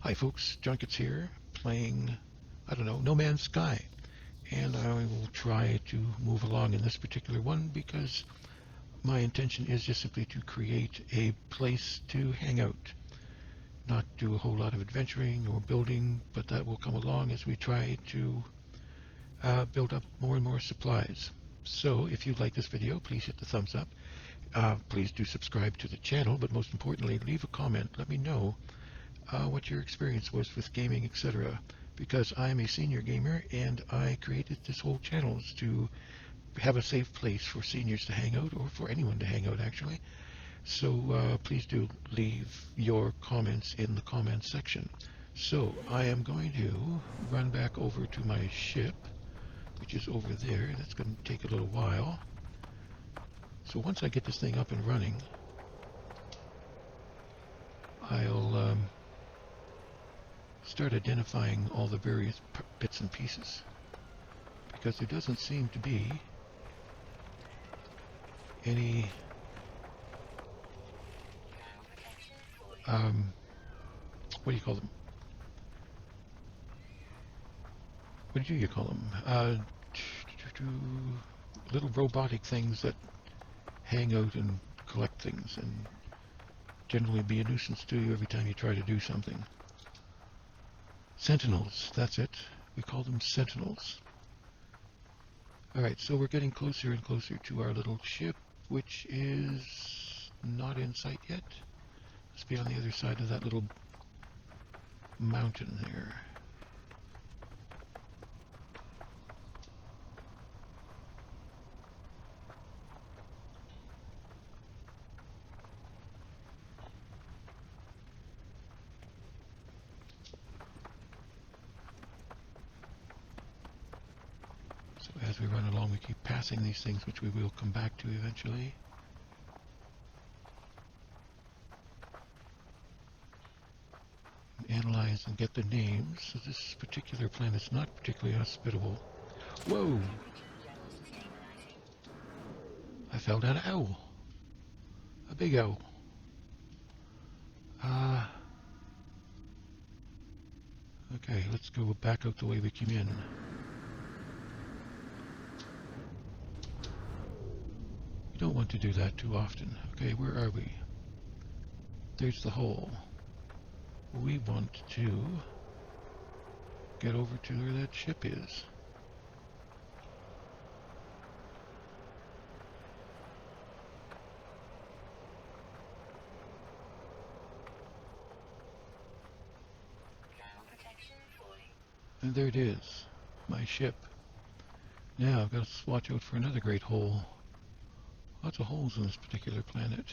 Hi folks, Junkets here, playing, I don't know, No Man's Sky. And I will try to move along in this particular one because my intention is just simply to create a place to hang out. Not do a whole lot of adventuring or building, but that will come along as we try to build up more and more supplies. So if you like this video, please hit the thumbs up. Please do subscribe to the channel, but most importantly, leave a comment. Let me know what your experience was with gaming, etc. Because I am a senior gamer and I created this whole channel to have a safe place for seniors to hang out, or for anyone to hang out actually. So please do leave your comments in the comments section. So I am going to run back over to my ship, which is over there. That's going to take a little while. So once I get this thing up and running, I'll start identifying all the various bits and pieces, because there doesn't seem to be any what do you call them? What do you call them? Little robotic things that hang out and collect things and generally be a nuisance to you every time you try to do something. Sentinels, that's it. We call them sentinels. Alright, so we're getting closer and closer to our little ship, which is not in sight yet. Let's be on the other side of that little mountain there. So as we run along, we keep passing these things, which we will come back to eventually. Analyze and get the names. So this particular planet's not particularly hospitable. Whoa! I fell down an owl. A big owl. Okay, let's go back out the way we came in. We don't want to do that too often. Okay, where are we? There's the hole. We want to get over to where that ship is. And there it is, my ship. Now I've got to watch out for another great hole. Lots of holes in this particular planet.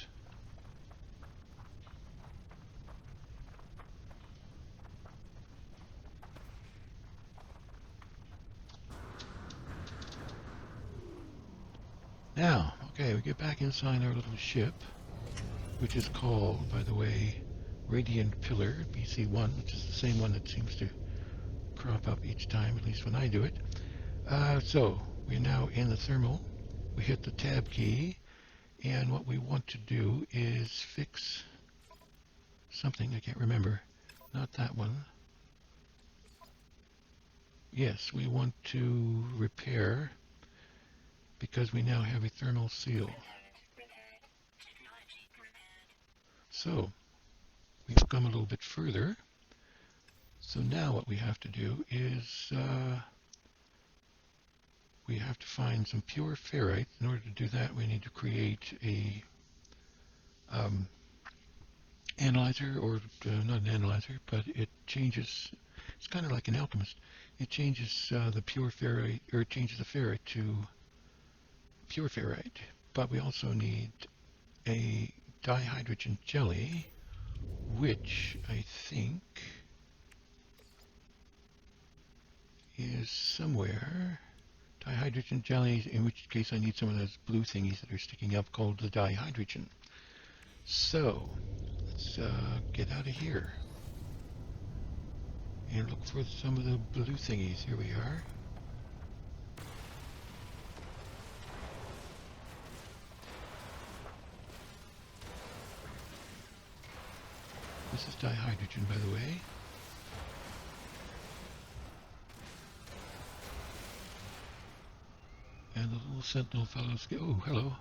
Now, okay, we get back inside our little ship, which is called, by the way, Radiant Pillar, BC1, which is the same one that seems to crop up each time, at least when I do it. So, we're now in the thermal. We hit the tab key, and what we want to do is fix something, I can't remember. Not that one. Yes, we want to repair, because we now have a thermal seal. So, we've come a little bit further. So now what we have to do is we have to find some pure ferrite. In order to do that, we need to create a analyzer, or not an analyzer, but it changes. It's kind of like an alchemist. It changes the pure ferrite, or it changes the ferrite to pure ferrite. But we also need a dihydrogen jelly, which I think is somewhere. Dihydrogen jelly, in which case I need some of those blue thingies that are sticking up, called the dihydrogen. So let's get out of here and look for some of the blue thingies. Here we are. This is dihydrogen, by the way. And the little sentinel fellows go, oh, hello.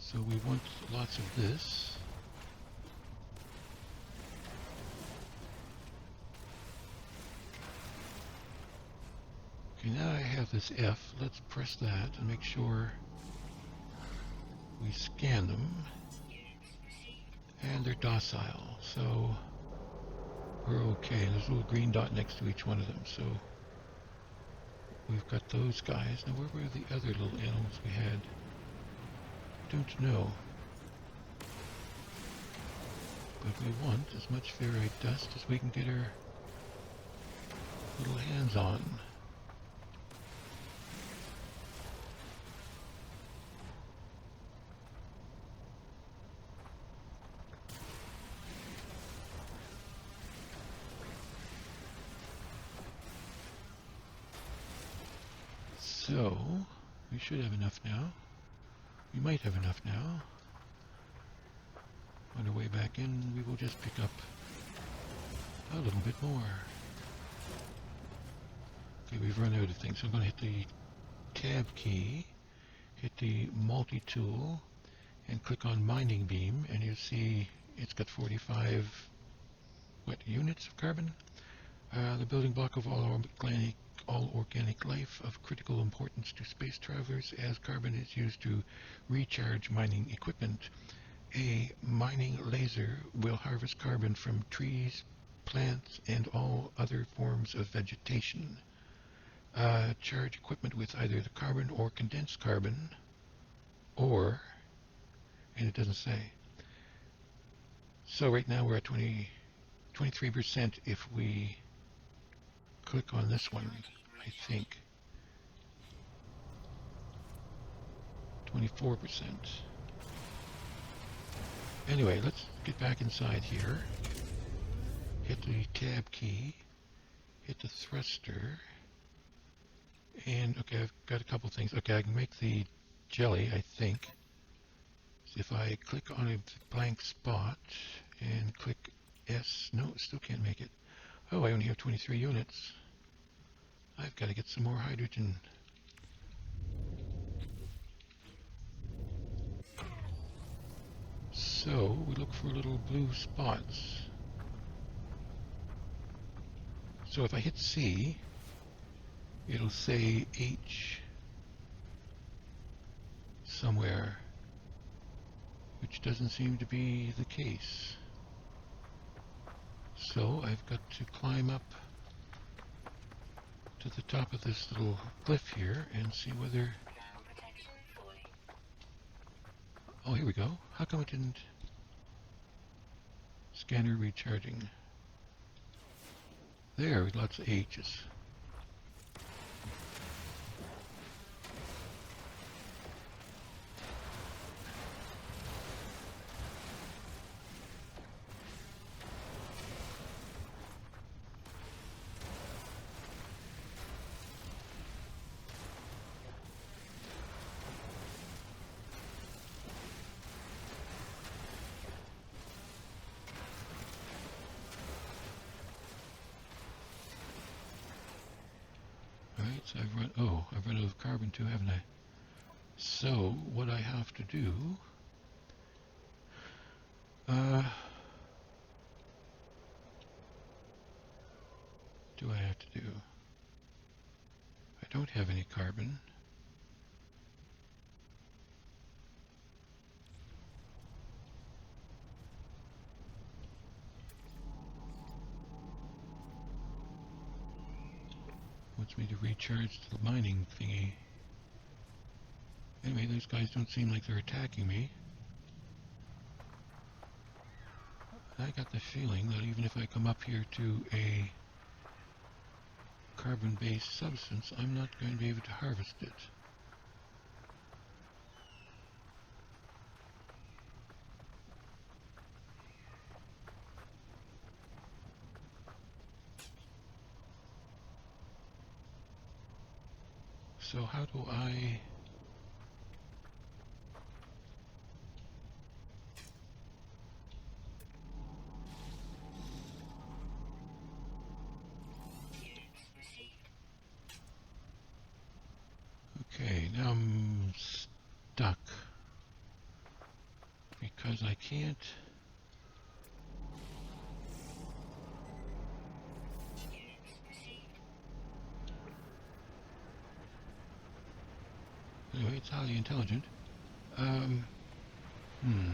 So we want lots of this. Okay, now I have this F. Let's press that and make sure we scan them. And they're docile, so we're okay. There's a little green dot next to each one of them, so we've got those guys. Now where were the other little animals we had? Don't know. But we want as much ferrite dust as we can get our little hands on. So, we should have enough now. We might have enough now. On our way back in, we will just pick up a little bit more. Okay, we've run out of things. So I'm going to hit the tab key, hit the multi-tool, and click on mining beam, and you see it's got 45 units of carbon. The building block of all organic life of critical importance to space travelers, as carbon is used to recharge mining equipment. A mining laser will harvest carbon from trees, plants, and all other forms of vegetation. Charge equipment with either the carbon or condensed carbon, or, and it doesn't say. So right now we're at 23% if we click on this one, I think. 24%. Anyway, let's get back inside here. Hit the tab key. Hit the thruster. And, okay, I've got a couple things. Okay, I can make the jelly, I think. So if I click on a blank spot and click S, no, still can't make it. Oh, I only have 23 units. I've got to get some more hydrogen. So, we look for little blue spots. So if I hit C, it'll say H somewhere, which doesn't seem to be the case. So I've got to climb up to the top of this little cliff here and see whether... Oh, here we go. How come it didn't... Scanner recharging. There, lots of H's. Alright, so I've run out of carbon too, haven't I? So, what I have to do... do I have to do? I don't have any carbon. Wants me to recharge the mining thingy. Anyway, those guys don't seem like they're attacking me. I got the feeling that even if I come up here to a carbon-based substance, I'm not going to be able to harvest it. So how do I... become stuck because I can't. Anyway, it's highly intelligent. Um, hmm.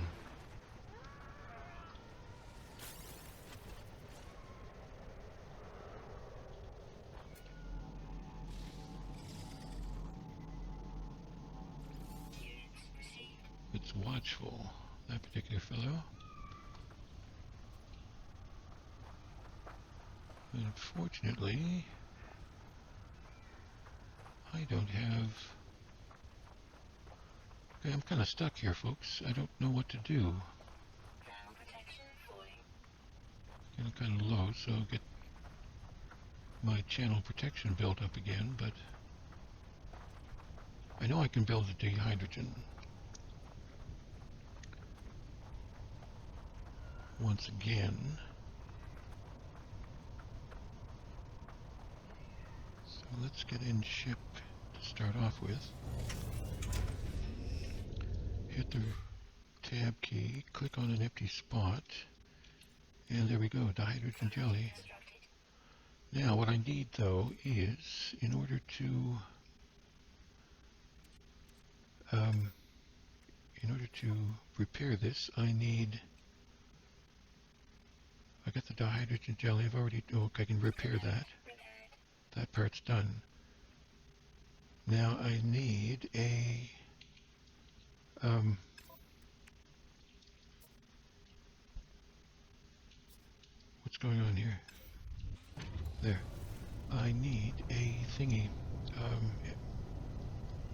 It's watchful, that particular fellow. Unfortunately, I don't have... Okay, I'm kind of stuck here, folks. I don't know what to do. Getting kind of low, so I'll get my channel protection built up again, but I know I can build a dehydrogen. Once again. So let's get in ship to start off with. Hit the tab key, click on an empty spot, and there we go, dihydrogen jelly. Now what I need though is, in order to repair this, I got the dihydrogen jelly. I've already, I can repair that. That part's done. Now I need a, what's going on here? There. I need a thingy,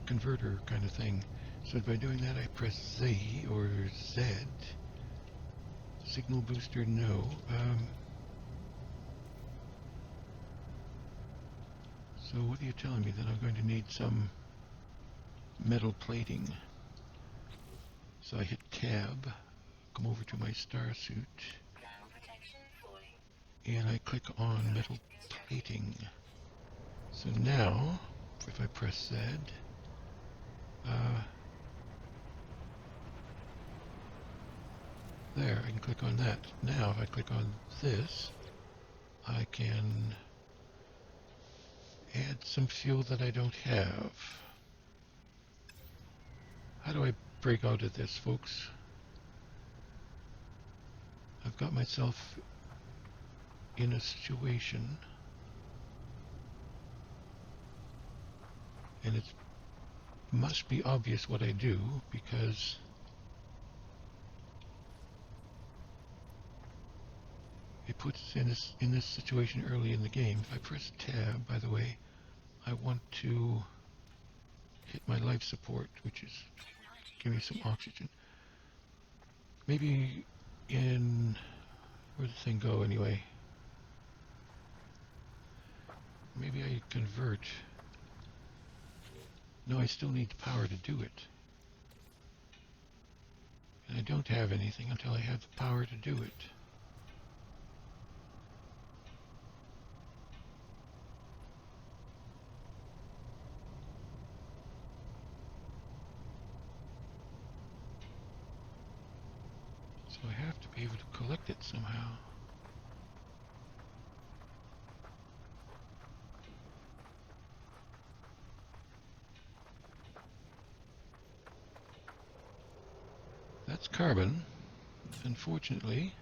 converter kind of thing. So by doing that, I press Z or Z. Signal booster, no. So what are you telling me? That I'm going to need some metal plating. So I hit tab, come over to my star suit, and I click on metal plating. So now, if I press Z, there, I can click on that. Now, if I click on this, I can add some fuel that I don't have. How do I break out of this, folks? I've got myself in a situation, and it must be obvious what I do, because it puts us in this situation early in the game. If I press tab, by the way, I want to hit my life support, which is give me some oxygen. Maybe in, where'd the thing go anyway? Maybe I convert. No, I still need the power to do it. And I don't have anything until I have the power to do it. So I have to be able to collect it somehow. That's carbon. Unfortunately,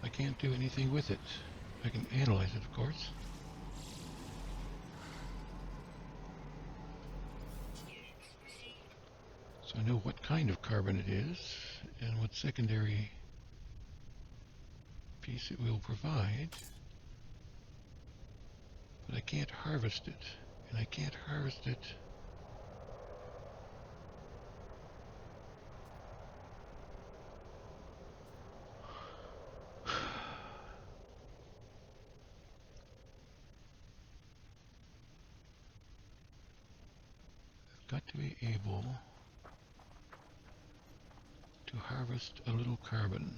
I can't do anything with it. I can analyze it, of course. So I know what kind of carbon it is and what secondary piece it will provide. But I can't harvest it. And I can't harvest it got to be able to harvest a little carbon.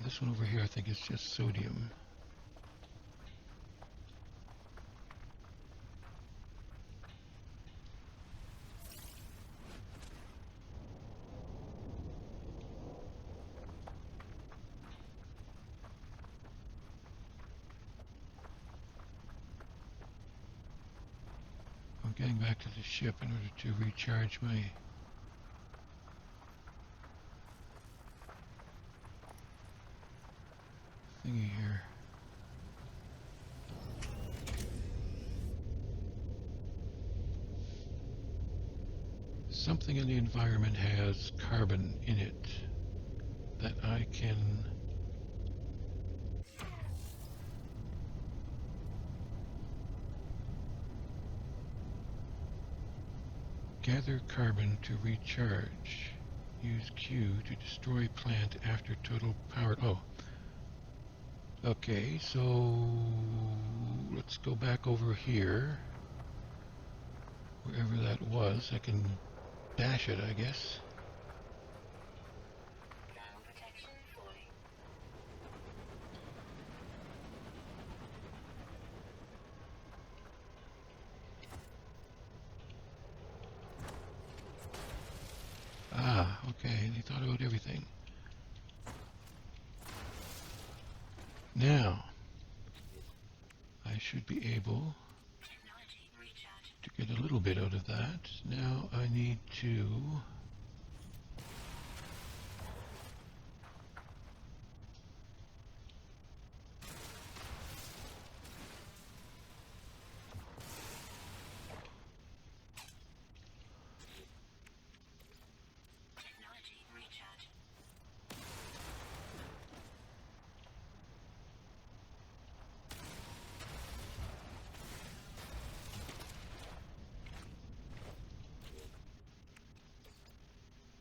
This one over here I think is just sodium. back to the ship in order to recharge my thingy here. Something in the environment has carbon in it that I can gather carbon to recharge. Use Q to destroy plant after total power. Oh. Okay, so let's go back over here. Wherever that was, I can dash it, I guess. Ah, okay, they thought about everything. Now, I should be able to get a little bit out of that. Now I need to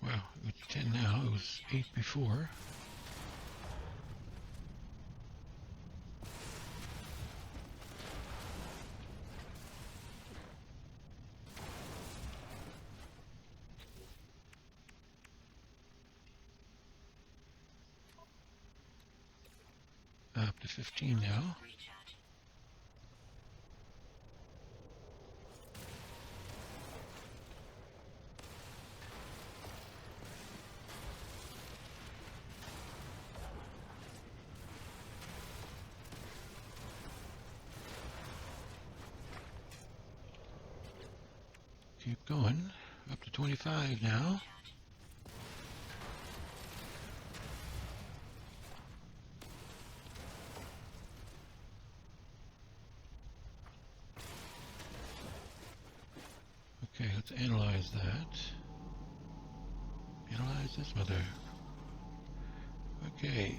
well, it's 10 now, it was 8 before. Up to 15 now. Keep going. Up to 25 now. Okay, let's analyze that. Analyze this mother. Okay.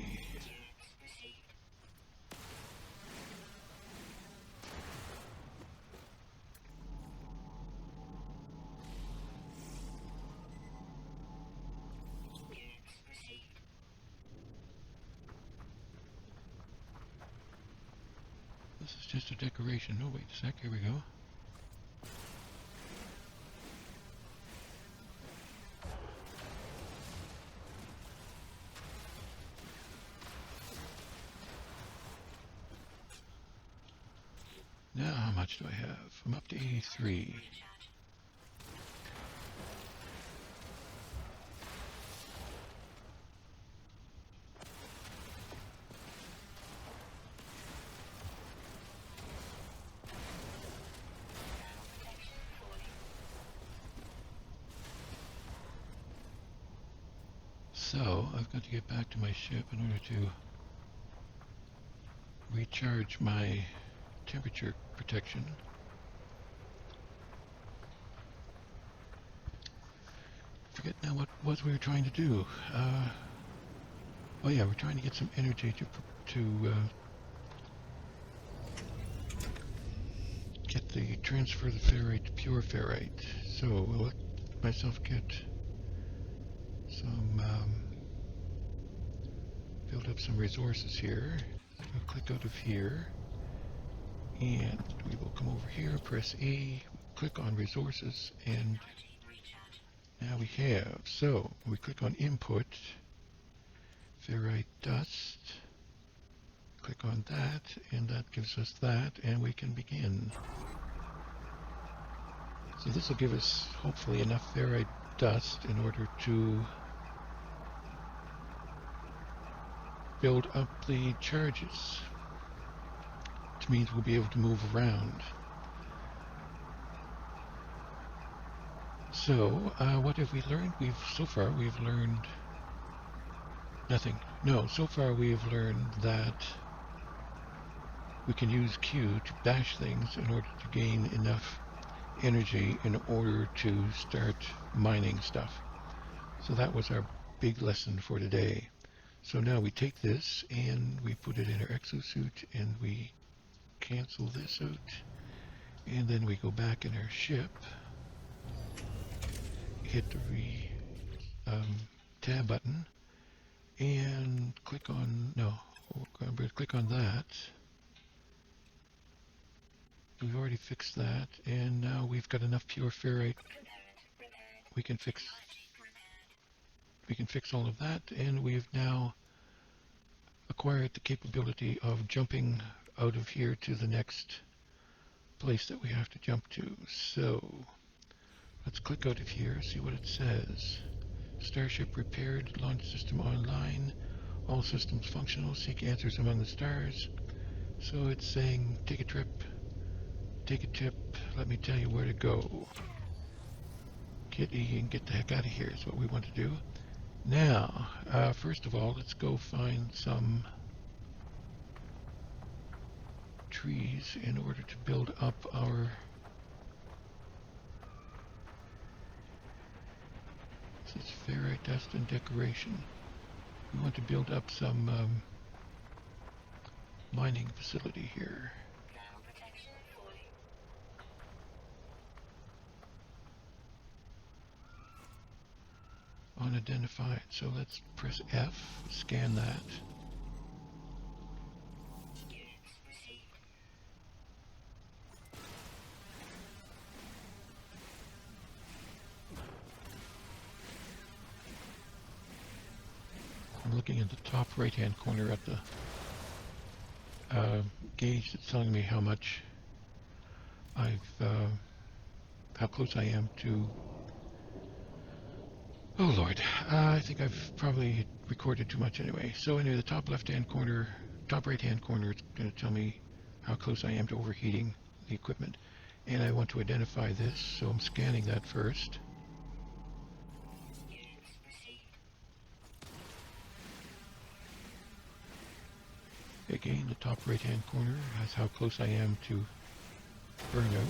This is just a decoration. Oh, wait a sec. Here we go. Now, how much do I have? I'm up to 83. So, I've got to get back to my ship in order to recharge my temperature protection. Forget now what it was we were trying to do. Oh yeah, we're trying to get some energy to get the transfer the ferrite to pure ferrite. So we'll let myself get some build up some resources here. We'll click out of here, and we will come over here, press A, click on resources, and now we have. So we click on input, ferrite dust. Click on that, and that gives us that, and we can begin. So this will give us hopefully enough ferrite dust in order to build up the charges, which means we'll be able to move around. So, what have we learned? So far we've learned nothing. No, so far we've learned that we can use Q to bash things in order to gain enough energy in order to start mining stuff. So that was our big lesson for today. So now we take this and we put it in our exosuit and we cancel this out. And then we go back in our ship, hit the um, tab button, and click on, no, click on that. We've already fixed that, and now we've got enough pure ferrite. We can fix all of that, and we've now acquired the capability of jumping out of here to the next place that we have to jump to. So let's click out of here, see what it says. Starship repaired, launch system online, all systems functional, seek answers among the stars. So it's saying, take a tip, let me tell you where to go. Get E and get the heck out of here is what we want to do. Now, first of all, let's go find some trees in order to build up our... This is ferrite dust and decoration. We want to build up some mining facility here. Unidentified. So let's press F, scan that. I'm looking at the top right-hand corner at the gauge that's telling me how much how close I am to... Oh Lord, I think I've probably recorded too much anyway. So anyway, the top left-hand corner, top right-hand corner, it's going to tell me how close I am to overheating the equipment. And I want to identify this, so I'm scanning that first. Again, the top right-hand corner has how close I am to burnout.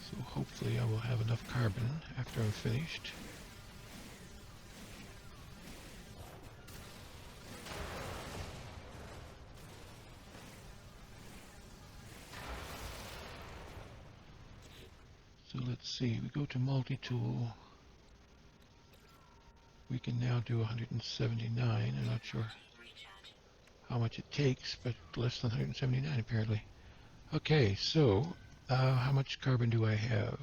So hopefully I will have enough carbon after I'm finished. So let's see, we go to multi-tool. We can now do 179. I'm not sure how much it takes, but less than 179 apparently. Okay, so how much carbon do I have?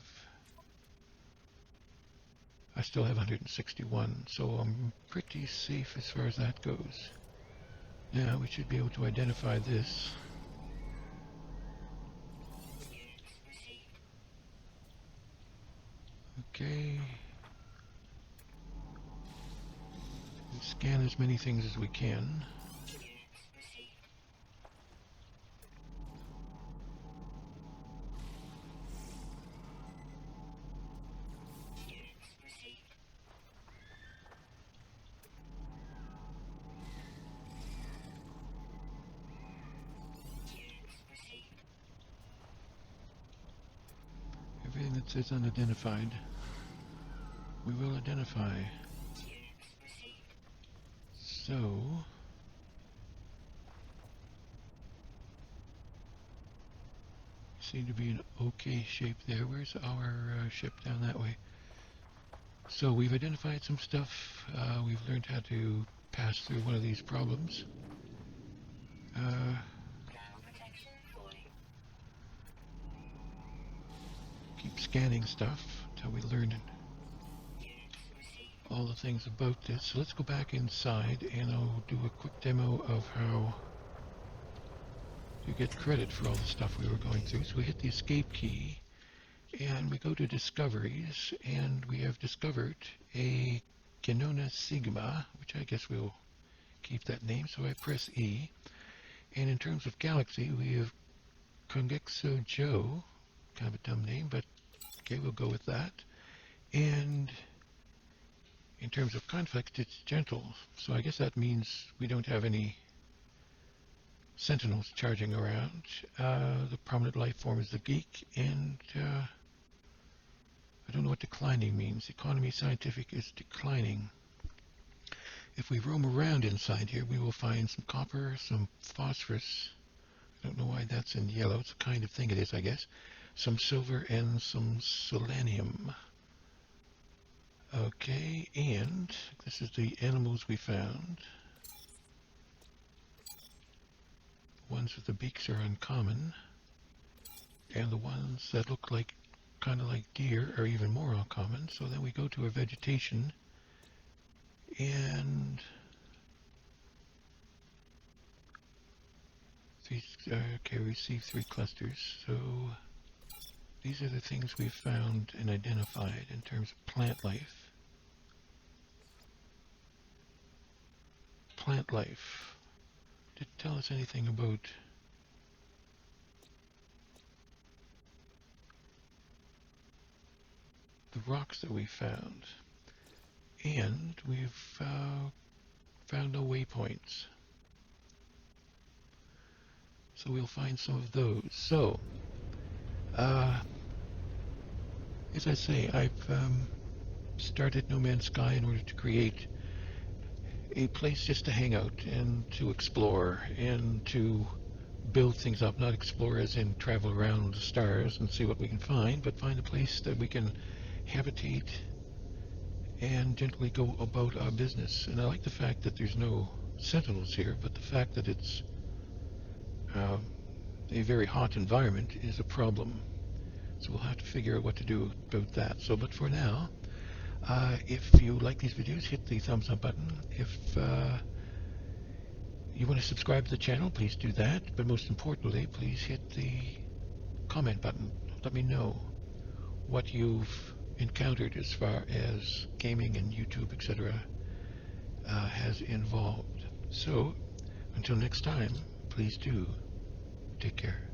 I still have 161, so I'm pretty safe as far as that goes. Now we should be able to identify this. Okay. We scan as many things as we can. Everything that says unidentified, we will identify. So, seem to be in okay shape there. Where's our ship? Down that way. So we've identified some stuff. We've learned how to pass through one of these problems. Keep scanning stuff until we learn all the things about this. So let's go back inside and I'll do a quick demo of how to get credit for all the stuff we were going through. So we hit the escape key and we go to discoveries and we have discovered a Canona Sigma, which I guess we'll keep that name, so I press E. And in terms of galaxy, we have Kongexo Joe, kind of a dumb name, but okay, we'll go with that. And in terms of conflict, it's gentle, so I guess that means we don't have any sentinels charging around. The prominent life form is the geek, and I don't know what declining means. Economy scientific is declining. If we roam around inside here, we will find some copper, some phosphorus. I don't know why that's in yellow. It's the kind of thing it is, I guess. Some silver and some selenium. Okay, and this is the animals we found. The ones with the beaks are uncommon, and the ones that look like kind of like deer are even more uncommon. So then we go to our vegetation, and okay, we received 3 clusters. So these are the things we've found and identified in terms of plant life. Plant life. Did it tell us anything about the rocks that we found? And we've found no waypoints. So we'll find some of those. So, as I say, I've started No Man's Sky in order to create a place just to hang out and to explore and to build things up. Not explore as in travel around the stars and see what we can find, but find a place that we can habitate and gently go about our business. And I like the fact that there's no sentinels here, but the fact that it's a very hot environment is a problem. So we'll have to figure out what to do about that. So, but for now, if you like these videos, hit the thumbs up button. If you want to subscribe to the channel, please do that. But most importantly, please hit the comment button. Let me know what you've encountered as far as gaming and YouTube, etc. Has involved. So, until next time, please do take care.